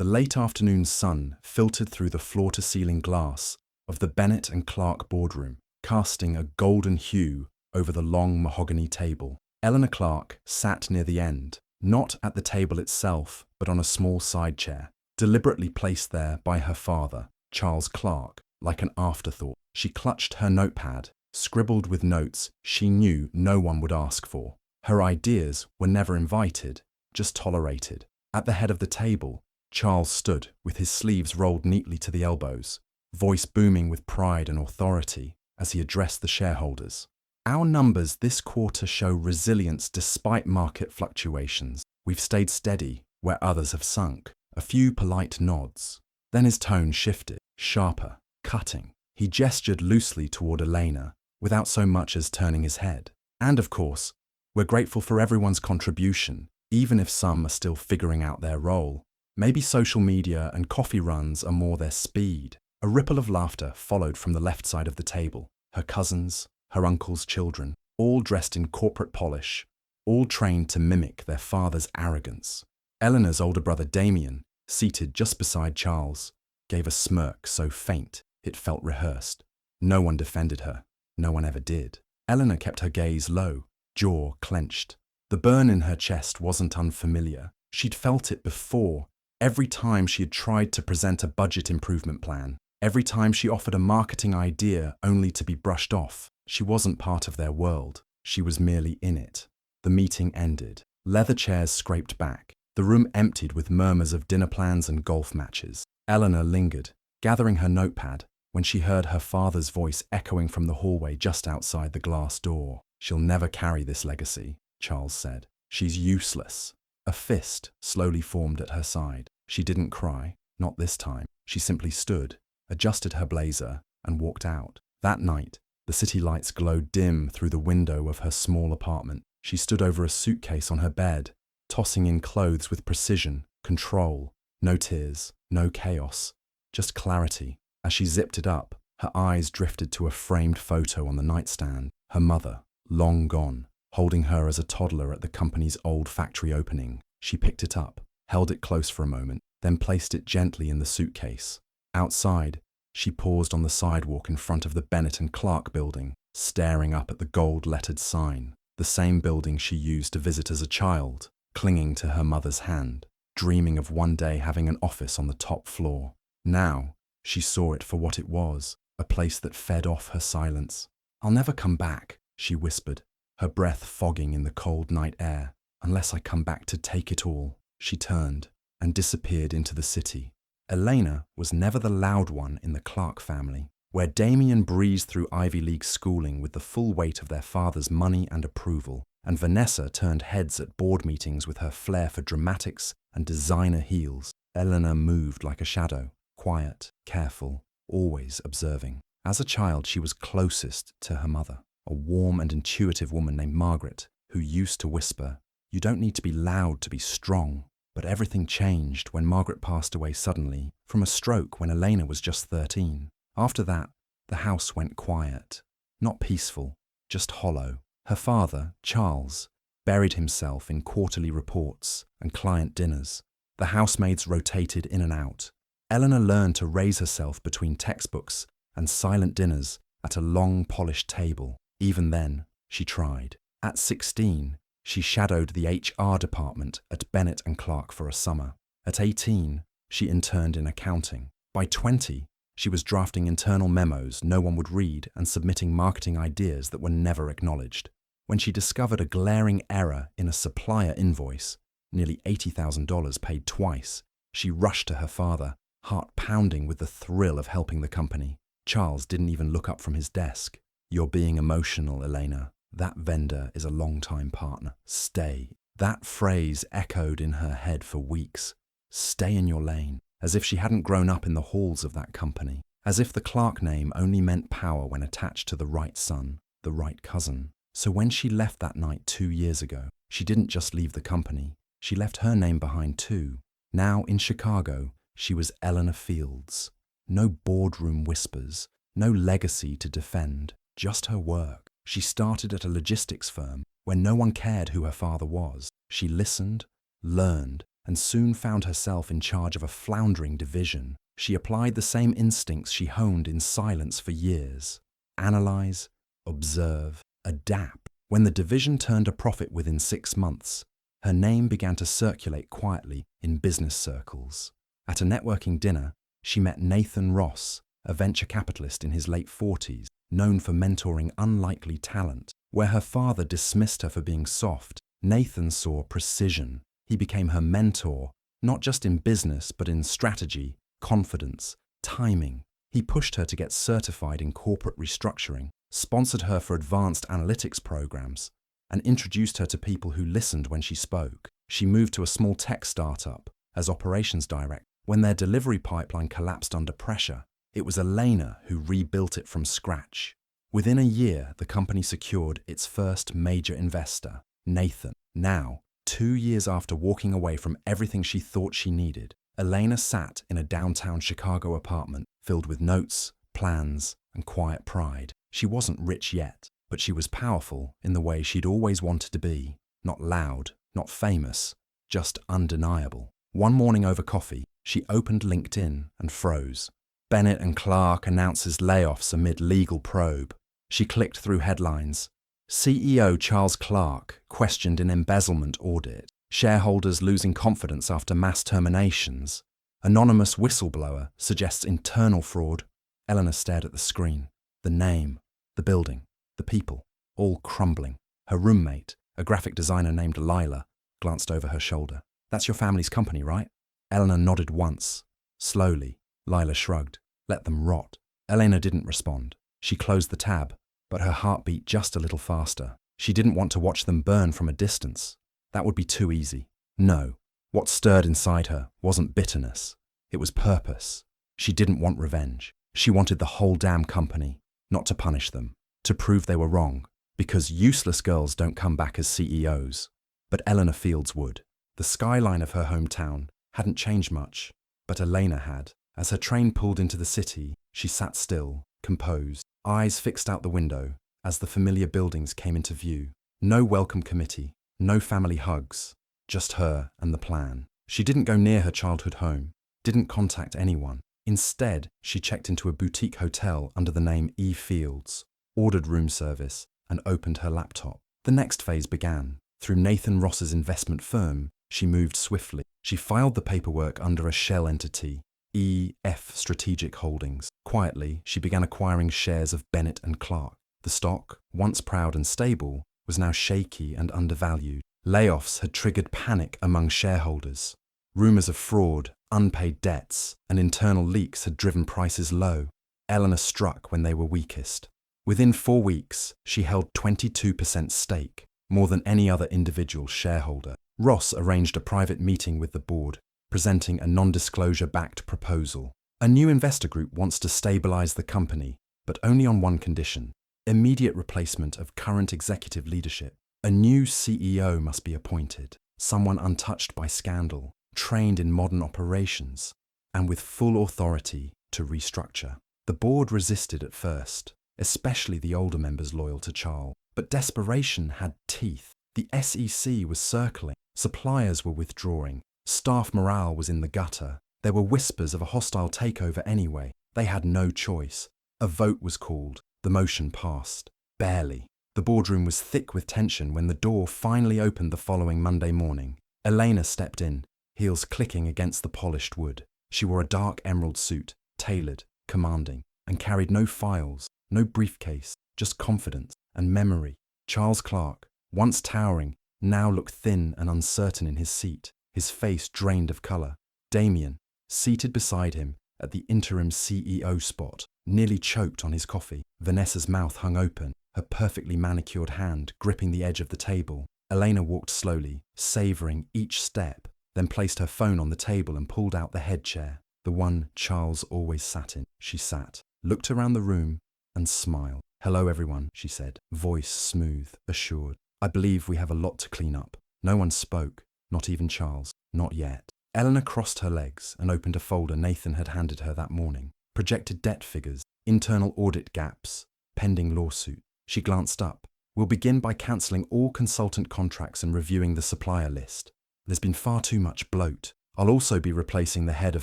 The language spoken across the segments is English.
The late afternoon sun filtered through the floor-to-ceiling glass of the Bennett and Clark boardroom, casting a golden hue over the long mahogany table. Eleanor Clark sat near the end, not at the table itself, but on a small side chair, deliberately placed there by her father, Charles Clark, like an afterthought. She clutched her notepad, scribbled with notes she knew no one would ask for. Her ideas were never invited, just tolerated. At the head of the table, Charles stood with his sleeves rolled neatly to the elbows, voice booming with pride and authority as he addressed the shareholders. Our numbers this quarter show resilience despite market fluctuations. We've stayed steady where others have sunk. A few polite nods. Then his tone shifted, sharper, cutting. He gestured loosely toward Elena, without so much as turning his head. And of course, we're grateful for everyone's contribution, even if some are still figuring out their role. Maybe social media and coffee runs are more their speed. A ripple of laughter followed from the left side of the table. Her cousins, her uncle's children, all dressed in corporate polish, all trained to mimic their father's arrogance. Eleanor's older brother Damien, seated just beside Charles, gave a smirk so faint it felt rehearsed. No one defended her. No one ever did. Eleanor kept her gaze low, jaw clenched. The burn in her chest wasn't unfamiliar. She'd felt it before. Every time she had tried to present a budget improvement plan, every time she offered a marketing idea only to be brushed off, she wasn't part of their world. She was merely in it. The meeting ended. Leather chairs scraped back. The room emptied with murmurs of dinner plans and golf matches. Eleanor lingered, gathering her notepad, when she heard her father's voice echoing from the hallway just outside the glass door. "She'll never carry this legacy," Charles said. "She's useless." A fist slowly formed at her side. She didn't cry, not this time. She simply stood, adjusted her blazer, and walked out. That night, the city lights glowed dim through the window of her small apartment. She stood over a suitcase on her bed, tossing in clothes with precision, control. No tears, no chaos, just clarity. As she zipped it up, her eyes drifted to a framed photo on the nightstand. Her mother, long gone, holding her as a toddler at the company's old factory opening. She picked it up, held it close for a moment, then placed it gently in the suitcase. Outside, she paused on the sidewalk in front of the Bennett and Clark building, staring up at the gold-lettered sign, the same building she used to visit as a child, clinging to her mother's hand, dreaming of one day having an office on the top floor. Now, she saw it for what it was, a place that fed off her silence. "I'll never come back," she whispered, her breath fogging in the cold night air, "unless I come back to take it all." She turned and disappeared into the city. Elena was never the loud one in the Clark family, where Damien breezed through Ivy League schooling with the full weight of their father's money and approval, and Vanessa turned heads at board meetings with her flair for dramatics and designer heels. Eleanor moved like a shadow, quiet, careful, always observing. As a child, she was closest to her mother, a warm and intuitive woman named Margaret, who used to whisper, "You don't need to be loud to be strong." But everything changed when Margaret passed away suddenly from a stroke when Elena was just 13. After that, the house went quiet, not peaceful, just hollow. Her father, Charles, buried himself in quarterly reports and client dinners. The housemaids rotated in and out. Eleanor learned to raise herself between textbooks and silent dinners at a long polished table. Even then, she tried. At 16, she shadowed the HR department at Bennett and Clark for a summer. At 18, she interned in accounting. By 20, she was drafting internal memos no one would read and submitting marketing ideas that were never acknowledged. When she discovered a glaring error in a supplier invoice, nearly $80,000 paid twice, she rushed to her father, heart pounding with the thrill of helping the company. Charles didn't even look up from his desk. "You're being emotional, Elena. That vendor is a long-time partner. Stay." That phrase echoed in her head for weeks. Stay in your lane. As if she hadn't grown up in the halls of that company. As if the Clark name only meant power when attached to the right son, the right cousin. So when she left that night 2 years ago, she didn't just leave the company. She left her name behind too. Now in Chicago, she was Eleanor Fields. No boardroom whispers, no legacy to defend, just her work. She started at a logistics firm where no one cared who her father was. She listened, learned, and soon found herself in charge of a floundering division. She applied the same instincts she honed in silence for years. Analyze, observe, adapt. When the division turned a profit within 6 months, her name began to circulate quietly in business circles. At a networking dinner, she met Nathan Ross, a venture capitalist in his late 40s, known for mentoring unlikely talent. Where her father dismissed her for being soft, Nathan saw precision. He became her mentor, not just in business, but in strategy, confidence, timing. He pushed her to get certified in corporate restructuring, sponsored her for advanced analytics programs, and introduced her to people who listened when she spoke. She moved to a small tech startup as operations director. When their delivery pipeline collapsed under pressure, it was Elena who rebuilt it from scratch. Within a year, the company secured its first major investor, Nathan. Now, 2 years after walking away from everything she thought she needed, Elena sat in a downtown Chicago apartment filled with notes, plans, and quiet pride. She wasn't rich yet, but she was powerful in the way she'd always wanted to be. Not loud, not famous, just undeniable. One morning over coffee, she opened LinkedIn and froze. Bennett and Clark announces layoffs amid legal probe. She clicked through headlines. CEO Charles Clark questioned in embezzlement audit. Shareholders losing confidence after mass terminations. Anonymous whistleblower suggests internal fraud. Eleanor stared at the screen. The name, the building, the people, all crumbling. Her roommate, a graphic designer named Lila, glanced over her shoulder. "That's your family's company, right?" Eleanor nodded once. Slowly, Lila shrugged. "Let them rot." Elena didn't respond. She closed the tab, but her heart beat just a little faster. She didn't want to watch them burn from a distance. That would be too easy. No, what stirred inside her wasn't bitterness. It was purpose. She didn't want revenge. She wanted the whole damn company, not to punish them, to prove they were wrong, because useless girls don't come back as CEOs. But Eleanor Fields would. The skyline of her hometown hadn't changed much, but Elena had. As her train pulled into the city, she sat still, composed, eyes fixed out the window as the familiar buildings came into view. No welcome committee, no family hugs, just her and the plan. She didn't go near her childhood home, didn't contact anyone. Instead, she checked into a boutique hotel under the name E. Fields, ordered room service, and opened her laptop. The next phase began. Through Nathan Ross's investment firm, she moved swiftly. She filed the paperwork under a shell entity, EF Strategic Holdings. Quietly, she began acquiring shares of Bennett and Clark. The stock, once proud and stable, was now shaky and undervalued. Layoffs had triggered panic among shareholders. Rumors of fraud, unpaid debts, and internal leaks had driven prices low. Eleanor struck when they were weakest. Within 4 weeks, she held 22% stake, more than any other individual shareholder. Ross arranged a private meeting with the board, presenting a non-disclosure-backed proposal. A new investor group wants to stabilize the company, but only on one condition: immediate replacement of current executive leadership. A new CEO must be appointed, someone untouched by scandal, trained in modern operations, and with full authority to restructure. The board resisted at first, especially the older members loyal to Charles. But desperation had teeth. The SEC was circling, suppliers were withdrawing, staff morale was in the gutter. There were whispers of a hostile takeover anyway. They had no choice. A vote was called. The motion passed. Barely. The boardroom was thick with tension when the door finally opened the following Monday morning. Elena stepped in, heels clicking against the polished wood. She wore a dark emerald suit, tailored, commanding, and carried no files, no briefcase, just confidence and memory. Charles Clark, once towering, now looked thin and uncertain in his seat, his face drained of colour. Damien, seated beside him at the interim CEO spot, nearly choked on his coffee. Vanessa's mouth hung open, her perfectly manicured hand gripping the edge of the table. Elena walked slowly, savouring each step, then placed her phone on the table and pulled out the head chair, the one Charles always sat in. She sat, looked around the room, and smiled. "Hello, everyone," she said, voice smooth, assured. "I believe we have a lot to clean up." No one spoke, not even Charles. Not yet. Eleanor crossed her legs and opened a folder Nathan had handed her that morning. Projected debt figures, internal audit gaps, pending lawsuit. She glanced up. "We'll begin by cancelling all consultant contracts and reviewing the supplier list. There's been far too much bloat. I'll also be replacing the head of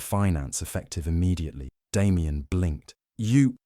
finance effective immediately. Damien blinked. You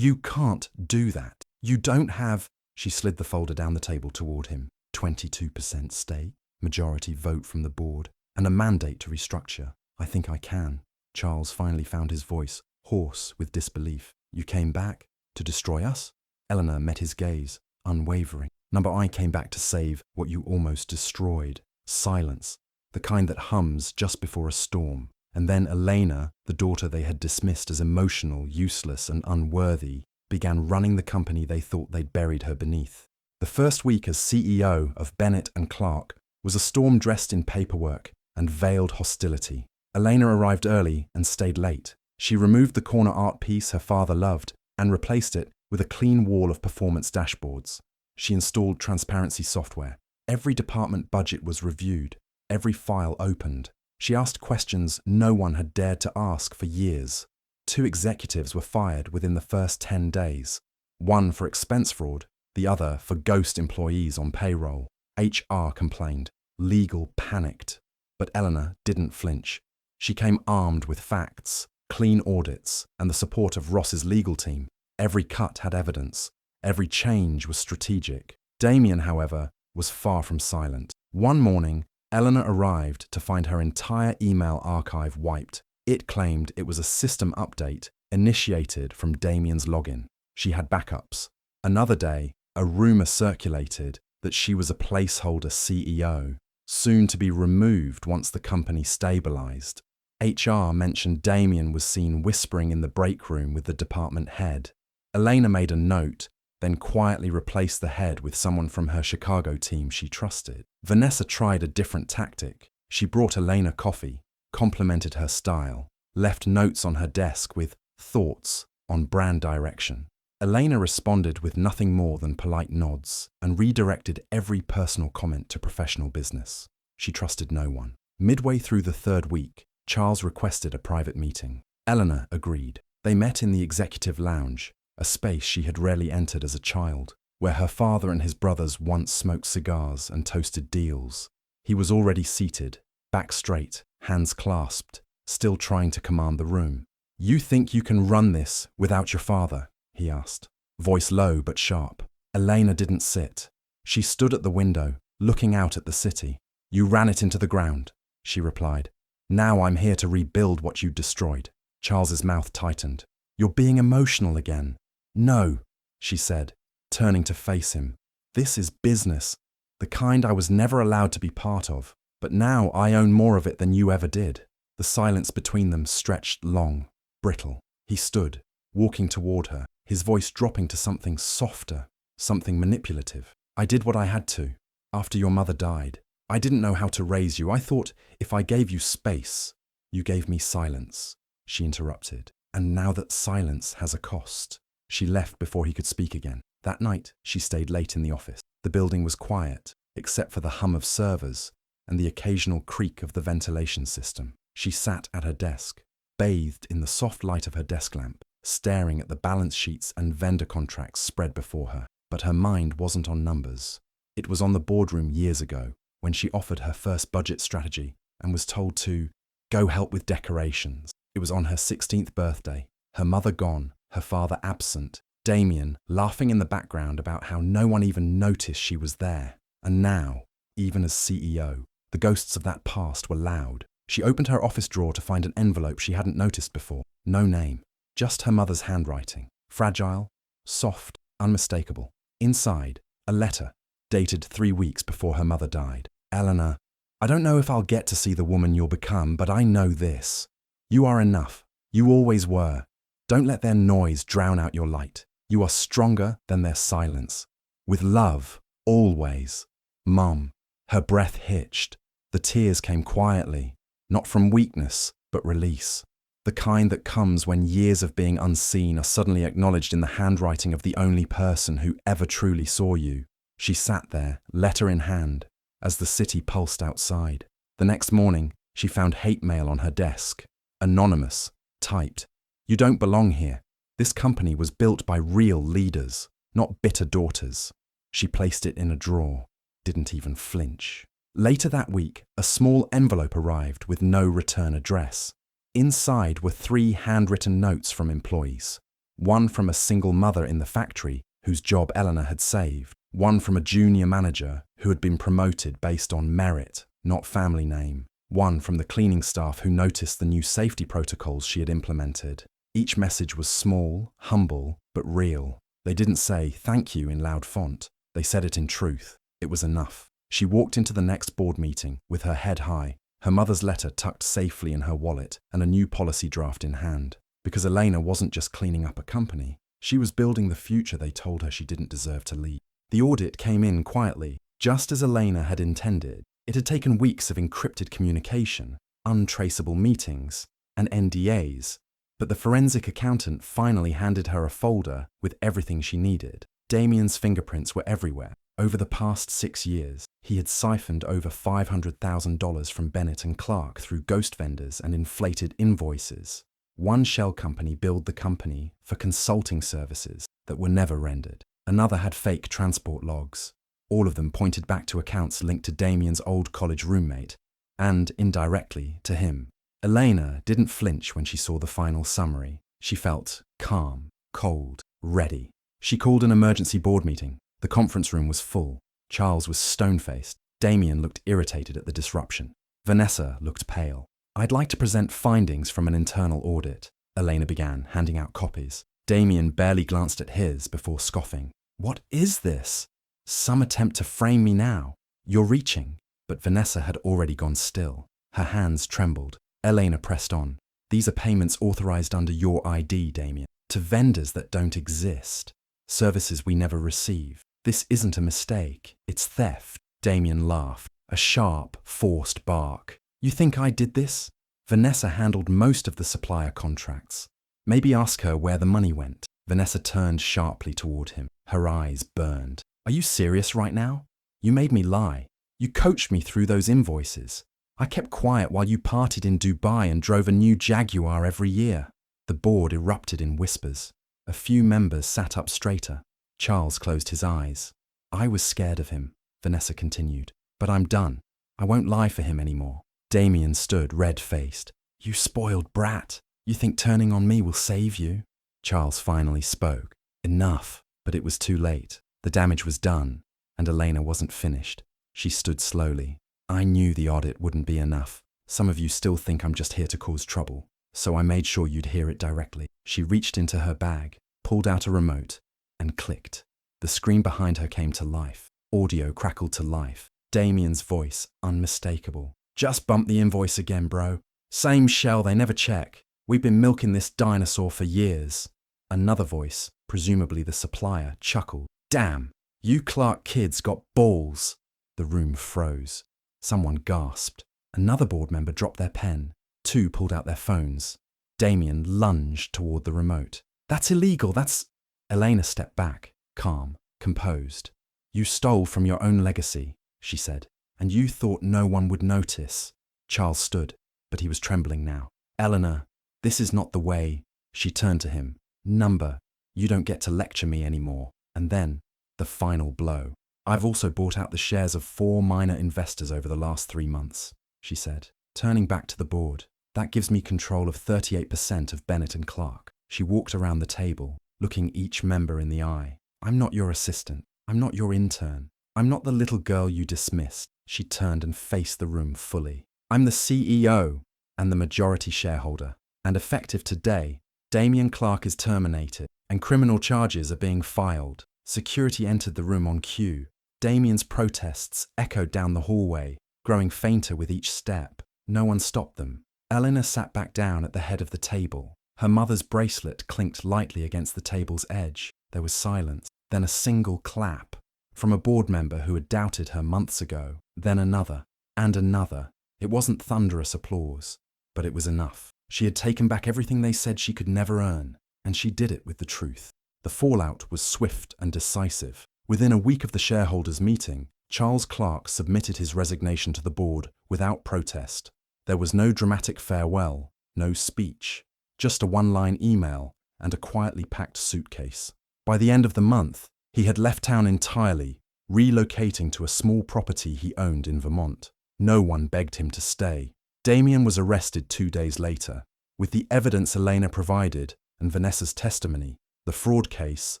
can't do that. You don't have... She slid the folder down the table toward him. 22% stake, majority vote from the board, and a mandate to restructure. I think I can. Charles finally found his voice, hoarse with disbelief. You came back to destroy us? Eleanor met his gaze, unwavering. Number I came back to save what you almost destroyed. Silence, the kind that hums just before a storm. And then Elena, the daughter they had dismissed as emotional, useless, and unworthy, began running the company they thought they'd buried her beneath. The first week as CEO of Bennett and Clark was a storm dressed in paperwork and veiled hostility. Elena arrived early and stayed late. She removed the corner art piece her father loved and replaced it with a clean wall of performance dashboards. She installed transparency software. Every department budget was reviewed, every file opened. She asked questions no one had dared to ask for years. 2 executives were fired within the first 10 days. One for expense fraud, the other for ghost employees on payroll. HR complained. Legal panicked. But Eleanor didn't flinch. She came armed with facts, clean audits, and the support of Ross's legal team. Every cut had evidence. Every change was strategic. Damien, however, was far from silent. One morning, Eleanor arrived to find her entire email archive wiped. It claimed it was a system update initiated from Damien's login. She had backups. Another day, a rumor circulated that she was a placeholder CEO, soon to be removed once the company stabilized. HR mentioned Damien was seen whispering in the break room with the department head. Elena made a note, then quietly replaced the head with someone from her Chicago team she trusted. Vanessa tried a different tactic. She brought Elena coffee, complimented her style, left notes on her desk with thoughts on brand direction. Elena responded with nothing more than polite nods and redirected every personal comment to professional business. She trusted no one. Midway through the 3rd week, Charles requested a private meeting. Eleanor agreed. They met in the executive lounge, a space she had rarely entered as a child, where her father and his brothers once smoked cigars and toasted deals. He was already seated, back straight, hands clasped, still trying to command the room. "You think you can run this without your father?" he asked, voice low but sharp. Elena didn't sit. She stood at the window, looking out at the city. "You ran it into the ground," she replied. "Now I'm here to rebuild what you destroyed." Charles's mouth tightened. "You're being emotional again." "No," she said, turning to face him. "This is business, the kind I was never allowed to be part of. But now I own more of it than you ever did." The silence between them stretched long, brittle. He stood, walking toward her, his voice dropping to something softer, something manipulative. "I did what I had to, after your mother died. I didn't know how to raise you. I thought if I gave you space." "You gave me silence," she interrupted. "And now that silence has a cost." She left before he could speak again. That night, she stayed late in the office. The building was quiet, except for the hum of servers and the occasional creak of the ventilation system. She sat at her desk, bathed in the soft light of her desk lamp, staring at the balance sheets and vendor contracts spread before her. But her mind wasn't on numbers. It was on the boardroom years ago, when she offered her first budget strategy and was told to go help with decorations. It was on her 16th birthday, her mother gone, her father absent, Damien laughing in the background about how no one even noticed she was there. And now, even as CEO, the ghosts of that past were loud. She opened her office drawer to find an envelope she hadn't noticed before. No name, just her mother's handwriting. Fragile, soft, unmistakable. Inside, a letter, dated 3 weeks before her mother died. "Eleanor, I don't know if I'll get to see the woman you'll become, but I know this. You are enough. You always were. Don't let their noise drown out your light. You are stronger than their silence. With love, always. Mom." Her breath hitched. The tears came quietly, not from weakness, but release. The kind that comes when years of being unseen are suddenly acknowledged in the handwriting of the only person who ever truly saw you. She sat there, letter in hand, as the city pulsed outside. The next morning, she found hate mail on her desk. Anonymous, typed, "You don't belong here. This company was built by real leaders, not bitter daughters." She placed it in a drawer, didn't even flinch. Later that week, a small envelope arrived with no return address. Inside were 3 handwritten notes from employees. One from a single mother in the factory whose job Eleanor had saved. One from a junior manager who had been promoted based on merit, not family name. One from the cleaning staff who noticed the new safety protocols she had implemented. Each message was small, humble, but real. They didn't say thank you in loud font. They said it in truth. It was enough. She walked into the next board meeting with her head high, her mother's letter tucked safely in her wallet and a new policy draft in hand. Because Elena wasn't just cleaning up a company, she was building the future they told her she didn't deserve to lead. The audit came in quietly, just as Elena had intended. It had taken weeks of encrypted communication, untraceable meetings, and NDAs, but the forensic accountant finally handed her a folder with everything she needed. Damien's fingerprints were everywhere. Over the past 6 years, he had siphoned over $500,000 from Bennett and Clark through ghost vendors and inflated invoices. One shell company billed the company for consulting services that were never rendered. Another had fake transport logs. All of them pointed back to accounts linked to Damien's old college roommate, and, indirectly, to him. Elena didn't flinch when she saw the final summary. She felt calm, cold, ready. She called an emergency board meeting. The conference room was full. Charles was stone-faced. Damien looked irritated at the disruption. Vanessa looked pale. "I'd like to present findings from an internal audit," Elena began, handing out copies. Damien barely glanced at his before scoffing. "What is this? Some attempt to frame me now. You're reaching." But Vanessa had already gone still. Her hands trembled. Elena pressed on. "These are payments authorized under your ID, Damien, to vendors that don't exist. Services we never receive. This isn't a mistake. It's theft." Damien laughed, a sharp, forced bark. "You think I did this? Vanessa handled most of the supplier contracts. Maybe ask her where the money went." Vanessa turned sharply toward him. Her eyes burned. "Are you serious right now? You made me lie. You coached me through those invoices. I kept quiet while you partied in Dubai and drove a new Jaguar every year." The board erupted in whispers. A few members sat up straighter. Charles closed his eyes. "I was scared of him," Vanessa continued. "But I'm done. I won't lie for him anymore." Damien stood red-faced. "You spoiled brat. You think turning on me will save you?" Charles finally spoke. Enough, but it was too late. The damage was done, and Elena wasn't finished. She stood slowly. "I knew the audit wouldn't be enough. Some of you still think I'm just here to cause trouble, so I made sure you'd hear it directly." She reached into her bag, pulled out a remote, and clicked. The screen behind her came to life. Audio crackled to life. Damien's voice, unmistakable. "Just bump the invoice again, bro. Same shell, they never check. We've been milking this dinosaur for years." Another voice, presumably the supplier, chuckled. "Damn, you Clark kids got balls." The room froze. Someone gasped. Another board member dropped their pen. 2 pulled out their phones. Damien lunged toward the remote. "That's illegal, that's—" Elena stepped back, calm, composed. "You stole from your own legacy," she said, "and you thought no one would notice." Charles stood, but he was trembling now. "Eleanor, this is not the way." She turned to him. "Number, you don't get to lecture me anymore." And then, the final blow. "I've also bought out the shares of 4 minor investors over the last 3 months," she said, turning back to the board. "That gives me control of 38% of Bennett and Clark." She walked around the table, looking each member in the eye. "I'm not your assistant. I'm not your intern. I'm not the little girl you dismissed." She turned and faced the room fully. "I'm the CEO and the majority shareholder. And effective today, Damien Clark is terminated, and criminal charges are being filed." Security entered the room on cue. Damien's protests echoed down the hallway, growing fainter with each step. No one stopped them. Eleanor sat back down at the head of the table. Her mother's bracelet clinked lightly against the table's edge. There was silence, then a single clap from a board member who had doubted her months ago, then another, and another. It wasn't thunderous applause, but it was enough. She had taken back everything they said she could never earn, and she did it with the truth. The fallout was swift and decisive. Within a week of the shareholders' meeting, Charles Clark submitted his resignation to the board without protest. There was no dramatic farewell, no speech, just a one-line email and a quietly packed suitcase. By the end of the month, he had left town entirely, relocating to a small property he owned in Vermont. No one begged him to stay. Damien was arrested 2 days later. With the evidence Elena provided and Vanessa's testimony, the fraud case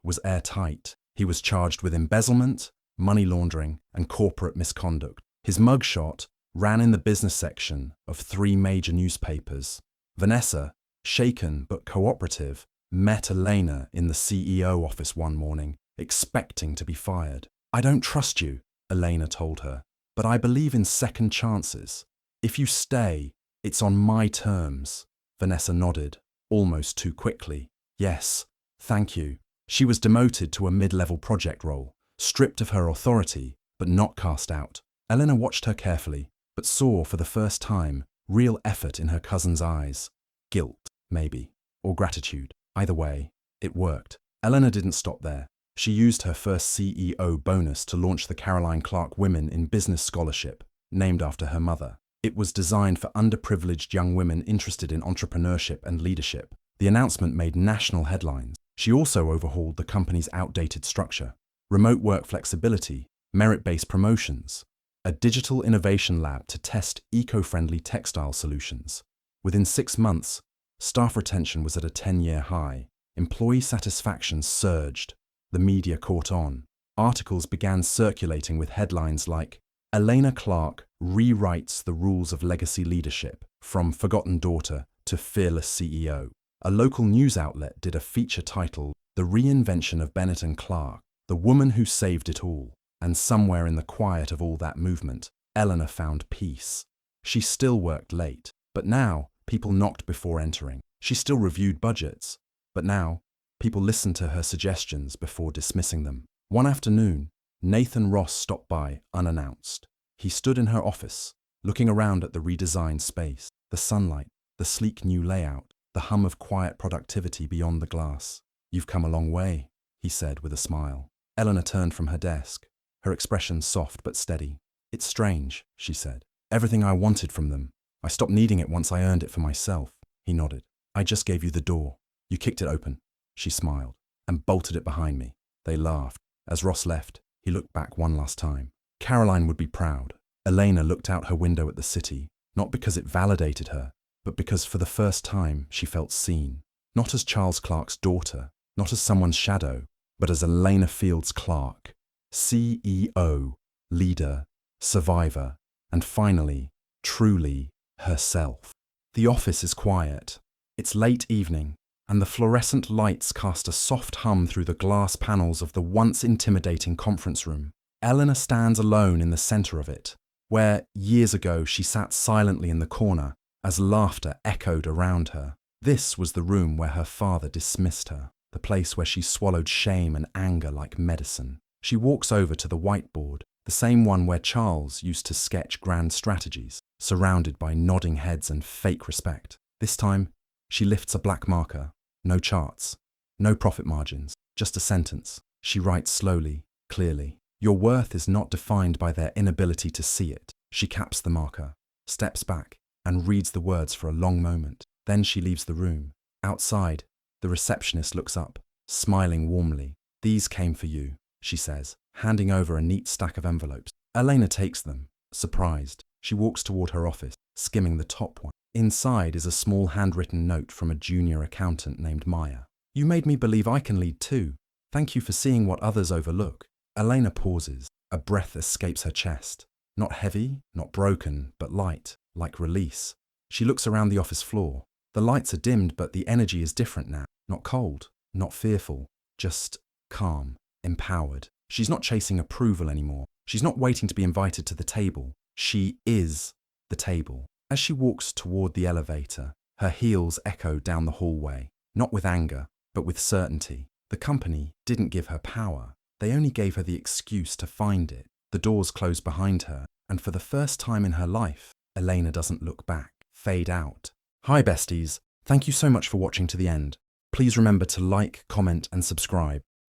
was airtight. He was charged with embezzlement, money laundering, and corporate misconduct. His mugshot ran in the business section of 3 major newspapers. Vanessa, shaken but cooperative, met Elena in the CEO office one morning, expecting to be fired. "I don't trust you," Elena told her, "but I believe in second chances. If you stay, it's on my terms." Vanessa nodded, almost too quickly. "Yes, thank you." She was demoted to a mid-level project role, stripped of her authority, but not cast out. Elena watched her carefully, but saw for the first time real effort in her cousin's eyes. Guilt, maybe, or gratitude. Either way, it worked. Elena didn't stop there. She used her first CEO bonus to launch the Caroline Clark Women in Business Scholarship, named after her mother. It was designed for underprivileged young women interested in entrepreneurship and leadership. The announcement made national headlines. She also overhauled the company's outdated structure: remote work flexibility, merit-based promotions, a digital innovation lab to test eco-friendly textile solutions. Within 6 months, staff retention was at a 10-year high. Employee satisfaction surged. The media caught on. Articles began circulating with headlines like, "Elena Clark rewrites the rules of legacy leadership, from forgotten daughter to fearless CEO." A local news outlet did a feature titled, "The Reinvention of Bennett and Clark, the Woman Who Saved It All." And somewhere in the quiet of all that movement, Elena found peace. She still worked late, but now people knocked before entering. She still reviewed budgets, but now people listened to her suggestions before dismissing them. One afternoon, Nathan Ross stopped by unannounced. He stood in her office, looking around at the redesigned space, the sunlight, the sleek new layout, the hum of quiet productivity beyond the glass. "You've come a long way," he said with a smile. Elena turned from her desk, her expression soft but steady. "It's strange," she said. "Everything I wanted from them. I stopped needing it once I earned it for myself." He nodded. "I just gave you the door. You kicked it open," she smiled, "and bolted it behind me." They laughed. As Ross left, he looked back one last time. Caroline would be proud. Elena looked out her window at the city, not because it validated her, but because for the first time she felt seen. Not as Charles Clark's daughter, not as someone's shadow, but as Elena Fields Clark, CEO, leader, survivor, and finally, truly herself. The office is quiet. It's late evening, and the fluorescent lights cast a soft hum through the glass panels of the once intimidating conference room. Elena stands alone in the center of it, where, years ago, she sat silently in the corner as laughter echoed around her. This was the room where her father dismissed her, the place where she swallowed shame and anger like medicine. She walks over to the whiteboard, the same one where Charles used to sketch grand strategies, surrounded by nodding heads and fake respect. This time, she lifts a black marker. No charts, no profit margins, just a sentence. She writes slowly, clearly. "Your worth is not defined by their inability to see it." She caps the marker, steps back, and reads the words for a long moment. Then she leaves the room. Outside, the receptionist looks up, smiling warmly. "These came for you," she says, handing over a neat stack of envelopes. Elena takes them, surprised. She walks toward her office, skimming the top one. Inside is a small handwritten note from a junior accountant named Maya. "You made me believe I can lead too. Thank you for seeing what others overlook." Elena pauses. A breath escapes her chest. Not heavy, not broken, but light, like release. She looks around the office floor. The lights are dimmed, but the energy is different now. Not cold, not fearful, just calm, empowered. She's not chasing approval anymore. She's not waiting to be invited to the table. She is the table. As she walks toward the elevator, her heels echo down the hallway, not with anger, but with certainty. The company didn't give her power. They only gave her the excuse to find it. The doors close behind her, and for the first time in her life, Elena doesn't look back, fade out. Hi besties, thank you so much for watching to the end. Please remember to like, comment, and subscribe.